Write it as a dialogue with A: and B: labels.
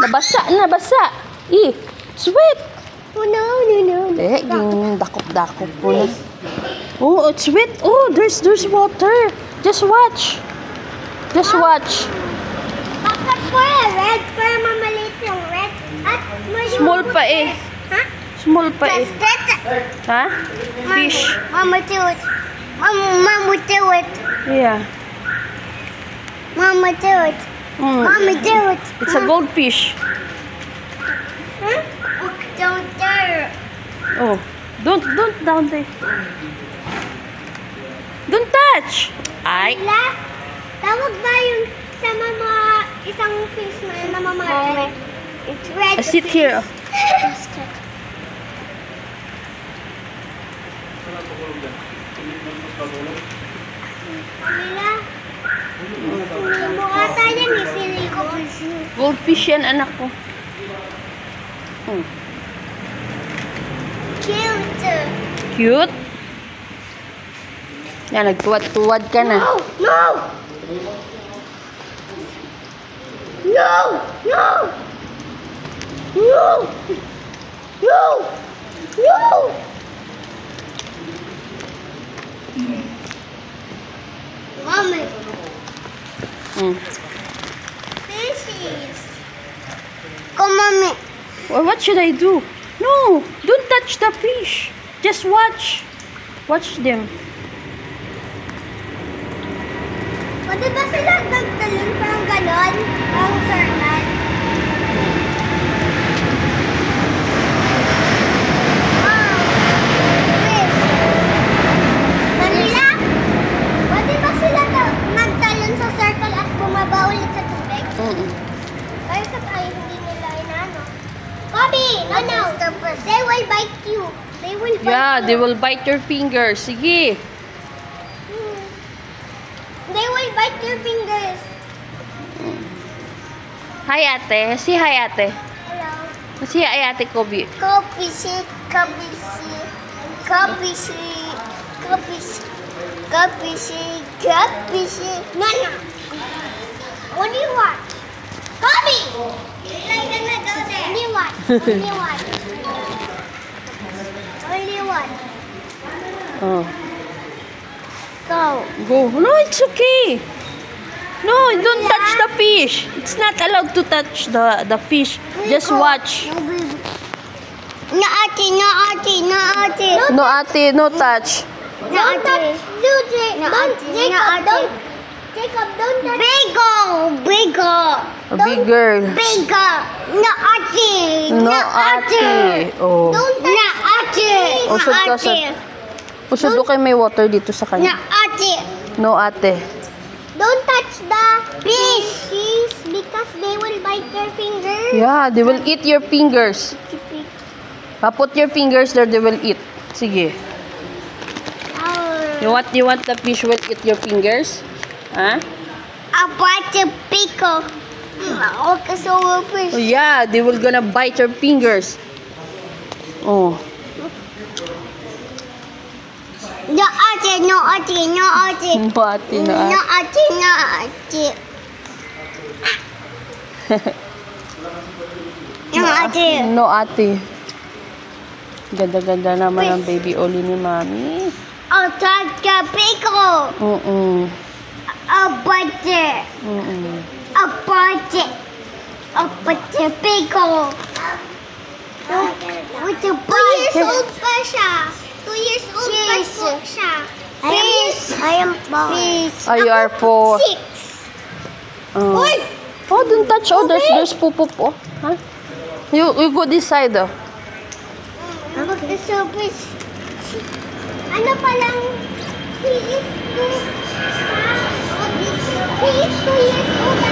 A: Nabasa, nabasa. It's wet.
B: Oh no.
A: Yung dakop-dakop po na. Oh, it's wet. Oh, there's water. Just watch. Just watch.
B: Bakit for red? Para mamaliit yung red. At
A: Small pa eh.
B: Ha?
A: Small pa eh. Ha? Fish.
B: Mama do it. Mama do it.
A: Yeah.
B: Mama do it. Mama do it.
A: It's a goldfish.
B: Huh? Oh, don't dare.
A: Oh, don't down there. Don't touch. Ay.
B: La, tawag ba yung sa mga isang fish na namamari? It's red.
A: Sit here.
B: Camila, mukha tayo ni Silly ko.
A: Goldfish yan, anak ko.
B: Cute.
A: Cute. Yan, nagtuwad-tuwad ka na.
B: No! No! No! No! No! No! Mommy. Fishies. Come, Mommy.
A: Well, what should I do? No, don't touch the fish. Just watch. Watch them.
B: Pwede ba sila nagtalon parang ganon? Parang circle? Manila? Pwede ba sila nagtalon sa circle at bumaba ulit sa tubig? Kaya sa tayo hindi nila inano. Bobby! No! They will bite you. They will bite you.
A: Yeah, they will bite your fingers. Sige.
B: They will bite your fingers.
A: Hi, ate. Say hi, ate.
B: Hello.
A: Say hi, ate Kobe.
B: Kapisi. Nana. What do you want? Bobby! You're gonna go there. Only one. Only one.
A: Oh.
B: Go.
A: Go. No, it's okay. No, don't touch the fish. It's not allowed to touch the fish. Just watch.
B: No, ate.
A: No, ate. No touch.
B: Don't touch. Jacob, don't touch. Bigger.
A: A big girl.
B: Bigger. No, ate.
A: No, ate. Oh.
B: Don't touch. No, ate.
A: Usod ka sa... Usod ko kayo may water dito sa
B: No,
A: kanya.
B: ate.
A: No, ate.
B: Don't touch the fishes because they will bite your fingers.
A: Yeah, they will eat your fingers. Put your fingers there, they will eat. Sige. You want the fish will eat your fingers? Huh?
B: About the pickle. Okay, so fish.
A: Oh, yeah, they will gonna bite your fingers. Oh.
B: No, ate.
A: No, ate. No, ate. No, ate. Ganda-ganda naman ang baby Oli ni Mami.
B: I'll touch the pickle. About the pickle. With the bite. 2 years old pa siya. 2 years old pa siya. I am 4.
A: Oh, you are 4.
B: 6.
A: Oh, don't touch. Oh, there's poop. Oh. Huh? You go this side, oh.
B: Ano palang he is 2 years old.